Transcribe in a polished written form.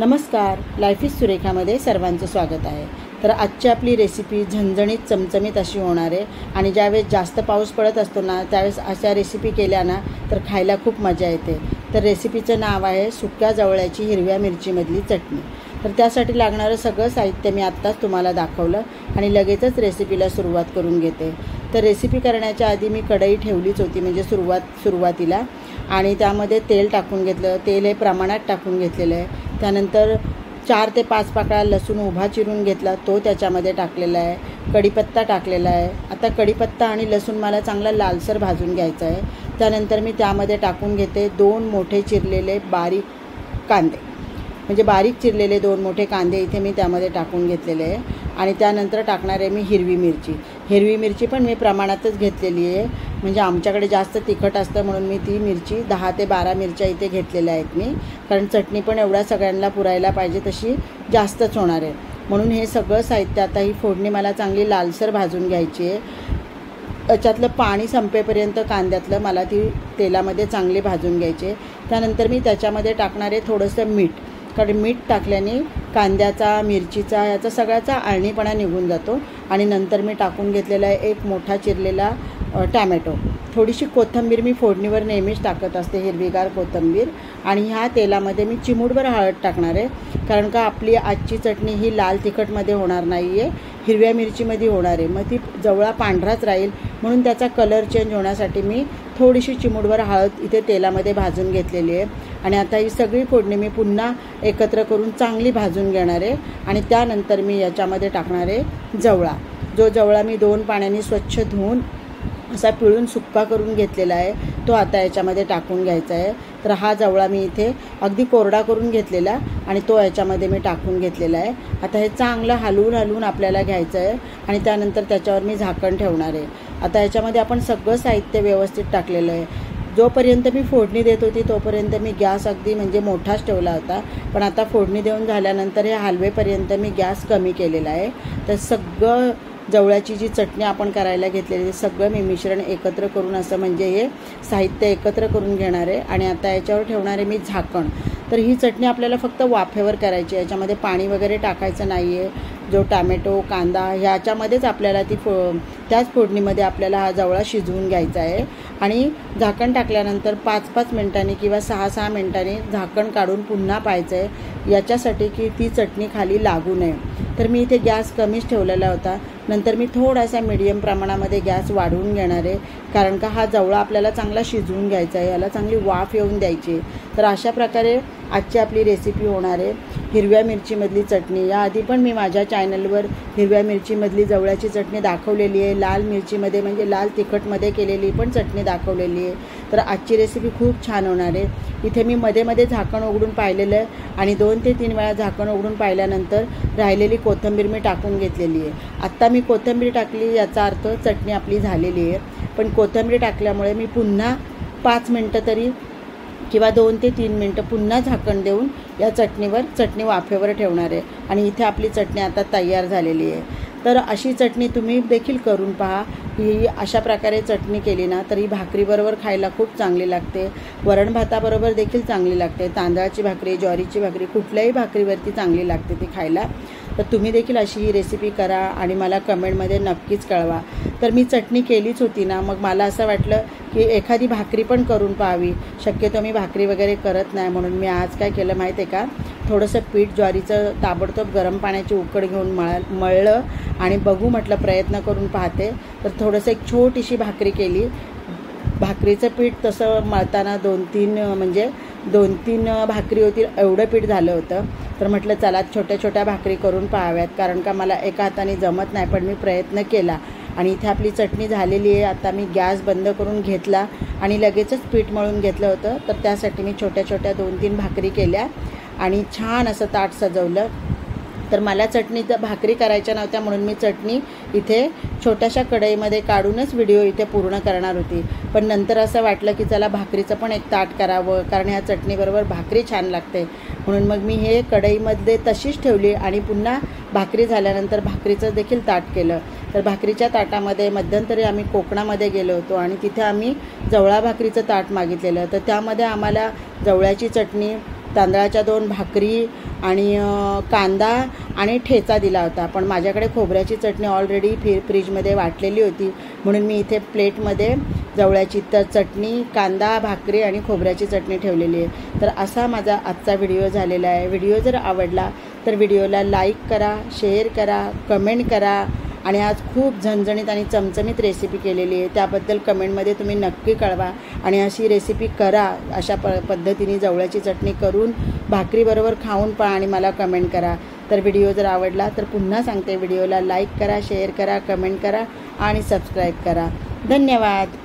नमस्कार, life is सुरेखामध्ये सर्वांचं स्वागत आहे। तर आजची आपली रेसिपी झणझणीत चमचमीत अशी होणार आहे आणि ज्यावेळेस जास्त पाऊस पडत असतो ना त्यावेळेस अशा रेसिपी केल्या ना तर खायला खूप मजा येते। तर रेसिपीचं नाव आहे सुक्या जवळ्याची हिरव्या मिरचीमधली चटणी। तर त्यासाठी लागणारं सगळं साहित्य मी आत्ताच तुम्हाला दाखवलं आणि लगेचच रेसिपीला सुरुवात करून घेते। तर रेसिपी करण्याच्या आधी मी कढई ठेवलीच होती म्हणजे सुरुवातीला आणि त्यामध्ये तेल टाकून घेतलं। तेल हे प्रमाणात टाकून घेतलेलं आहे। त्यानंतर 4 ते 5 पाकळ्या लसूण उभा चिरून घेतला, तो त्याच्यामध्ये टाकलेला आहे। कढीपत्ता टाकलेला आहे। आता कढीपत्ता आणि लसूण मला चांगला लालसर भाजून घ्यायचा आहे। त्यानंतर मी त्यामध्ये टाकून घेते 2 मोठे चिरलेले बारीक कांदे, म्हणजे बारीक चिरलेले 2 मोठे कांदे इथे मी त्यामध्ये टाकून घेतलेले आहे। आणि त्यानंतर टाकणार आहे मी हिरवी मिरची पण मी प्रमाणातच घेतलेली आहे, म्हणजे आमच्याकडे जास्त तिखट असतं म्हणून मी ती मिरची 10 ते 12 मिरच्या इथे घेतलेल्या आहेत मी, कारण चटणी पण एवढ्या सगळ्यांना पुरायला पाहिजे तशी जास्तच होणार आहे। म्हणून हे सगळं साहित्य आता ही फोडणी मला चांगली लालसर भाजून घ्यायची आहे। त्याच्यातलं पाणी संपेपर्यंत कांद्यातलं मला ती तेलामध्ये चांगली भाजून घ्यायची। त्यानंतर मी त्याच्यामध्ये टाकणार आहे थोडंसं मीठ, कारण मीठ टाकल्याने कांद्याचा मिरचीचा याचा सगळ्याचा आळणीपणा निघून जातो। आणि नंतर मी टाकून घेतलेला आहे एक मोठा चिरलेला टॅमॅटो। थोडीशी कोथिंबीर मी फोडणीवर नेहमीच टाकत असते, हिरवीगार कोथिंबीर। आणि ह्या तेलामध्ये मी चिमूटभर हळद टाकणार आहे, कारण का आपली आजची चटणी ही लाल तिखटमध्ये होणार नाही आहे, हिरव्या मिरचीमध्ये होणार आहे। मग ती जवळा पांढराच राहील म्हणून त्याचा कलर चेंज होण्यासाठी मी थोडीशी चिमूटभर हळद इथे तेलामध्ये भाजून घेतलेली आहे। आणि आता ही सगळी फोडणी मी पुन्हा एकत्र करून चांगली भाजून घेणार आहे। आणि त्यानंतर मी याच्यामध्ये टाकणार आहे जवळा। जो जवळा मी 2 पाण्याने स्वच्छ धुवून असा पिळून सुक्का करून घेतलेला आहे, तो आता याच्यामध्ये टाकून घ्यायचा आहे। तर हा जवळा मी इथे अगदी कोरडा करून घेतलेला आणि तो याच्यामध्ये मी टाकून घेतलेला आहे। आता हे चांगलं हलवून आपल्याला घ्यायचं आहे आणि त्यानंतर त्याच्यावर मी झाकण ठेवणार आहे। आता याच्यामध्ये आपण सगळं साहित्य व्यवस्थित टाकलेलं आहे। जोपर्यंत मी फोडणी देत होती तोपर्यंत मी गॅस अगदी म्हणजे मोठाच ठेवला होता, पण आता फोडणी देऊन झाल्यानंतर हे हलवेपर्यंत मी गॅस कमी केलेला आहे। तर सगळं जवळ्याची जी चटणी आपण करायला घेतलेली सगळं मी मिश्रण एकत्र करून असं म्हणजे हे साहित्य एकत्र करून घेणार आहे। आणि आता याच्यावर ठेवणार आहे मी झाकण। तर ही चटणी आपल्याला फक्त वाफेवर करायची आहे, याच्यामध्ये पाणी वगैरे टाकायचं नाही आहे। जो टॅमॅटो कांदा ह्याच्यामध्येच आपल्याला त्याच फोडणीमध्ये आपल्याला हा जवळा शिजवून घ्यायचा आहे। आणि झाकण टाकल्यानंतर 5-5 मिनिटांनी किंवा 6-6 मिनिटांनी झाकण काढून पुन्हा पाहायचं आहे, याच्यासाठी की ती चटणी खाली लागू नये। तर मी इथे गॅस कमीच ठेवलेला होता, नंतर मी थोडासा मीडियम प्रमाणामध्ये गॅस वाढवून घेणार आहे, कारण का हा जवळा आपल्याला चांगला शिजवून घ्यायचा आहे, याला चांगली वाफ येऊन द्यायची। तर अशा प्रकारे आजची आपली रेसिपी होणार आहे हिरव्या मिरचीमधली चटणी। याआधी पण मी माझ्या चॅनलवर हिरव्या मिरचीमधली जवळ्याची चटणी दाखवलेली आहे, लाल मिरचीमध्ये म्हणजे लाल तिखटमध्ये केलेली पण चटणी दाखवलेली आहे। तर आजची रेसिपी खूप छान होणार आहे। इथे मी मध्ये झाकण उघडून पाहिलेलं आहे आणि 2 ते 3 वेळा झाकण उघडून पाहिल्यानंतर राहिलेली कोथिंबीर मी टाकून घेतलेली आहे। आत्ता मी कोथिंबीर टाकली याचा अर्थ चटणी आपली झालेली आहे, पण कोथिंबीर टाकल्यामुळे मी पुन्हा 5 मिनटं तरी किंवा 2 ते 3 मिनटं पुन्हा झाकण देऊन या चटणी वाफेवर ठेवणार आहे। आणि इथे आपली चटणी आता तयार झालेली आहे। तर अशी चटणी तुम्ही देखील करून पहा। ही अशा प्रकारे चटणी केली ना तरी भाकरीबरोबर खायला खूप चांगली लागते, वरण भाताबरोबर देखील चांगली लागते, तांदळाची भाकरी ज्वारीची भाकरी कुठल्याही भाकरीवरती चांगली लागते ती खायला। तर तुम्ही देखील अशी ही रेसिपी करा आणि मला कमेंटमध्ये नक्कीच कळवा। तर मी चटणी केलीच होती ना, मग मला असं वाटलं की एखादी भाकरी पण करून पाहावी। शक्यतो मी भाकरी वगैरे करत नाही, म्हणून मी आज काय केलं माहीत आहे का, थोडंसं पीठ ज्वारीचं ताबडतोब गरम पाण्याची उकड घेऊन मळलं आणि बघू म्हटलं प्रयत्न करून पाहते। तर थोडंसं एक छोटीशी भाकरी केली। भाकरीचं पीठ तसं मळताना 2-3 भाकरी होतील एवढं पीठ झालं होतं। तर म्हटलं चला छोट्या भाकरी करून पाहाव्यात, कारण का मला एका हाताने जमत नाही, पण मी प्रयत्न केला। आणि इथे आपली चटणी झालेली आहे। आता मी गॅस बंद करून घेतला आणि लगेचच पीठ मळून घेतलं होतं। तर त्यासाठी मी छोट्या 2-3 भाकरी केल्या आणि छान असं ताट सजवलं। तर मला चटणीचं भाकरी करायच्या नव्हत्या म्हणून मी चटणी इथे छोट्याशा कढईमध्ये काढूनच व्हिडिओ इथे पूर्ण करणार होती, पण नंतर असं वाटलं की चला भाकरीचं पण एक ताट करावं, कारण ह्या चटणीबरोबर भाकरी छान लागते। म्हणून मग मी हे कढईमध्ये तशीच ठेवली आणि पुन्हा भाकरी झाल्यानंतर भाकरीचं देखील ताट केलं। तर भाकरीच्या ताटामध्ये मध्यंतरी आम्ही कोकणामध्ये गेलो होतो आणि तिथे आम्ही जवळा भाकरीचं ताट मागितलेलं, तर त्यामध्ये आम्हाला जवळ्याची चटणी तांदळाच्या 2 भाकरी आणि कांदा आणि ठेचा दिला होता. पण माझ्याकडे खोबऱ्याची चटणी ऑलरेडी फ्रीजमध्ये वाटलेली होती, म्हणून मी इथे प्लेटमध्ये जवळ्याची चटणी, कांदा, भाकरी आणि खोबऱ्याची चटणी ठेवलेली आहे. तर असा माझा आजचा व्हिडिओ झालेला आहे. व्हिडिओ जर आवडला तर व्हिडिओला लाईक करा, शेअर करा, कमेंट करा. आणि आज खूप झणझणीत आणि चमचमीत रेसिपी केलेली आहे, त्याबद्दल कमेंटमध्ये तुम्ही नक्की कळवा. आणि अशी रेसिपी करा, अशा पद्धतीने जवळ्याची चटणी करून भाकरीबरोबर खाऊन पहा आणि मला कमेंट करा. तर व्हिडिओ जर आवडला तर पुन्हा सांगते, व्हिडिओला लाईक करा, शेअर करा, कमेंट करा आणि सबस्क्राईब करा. धन्यवाद.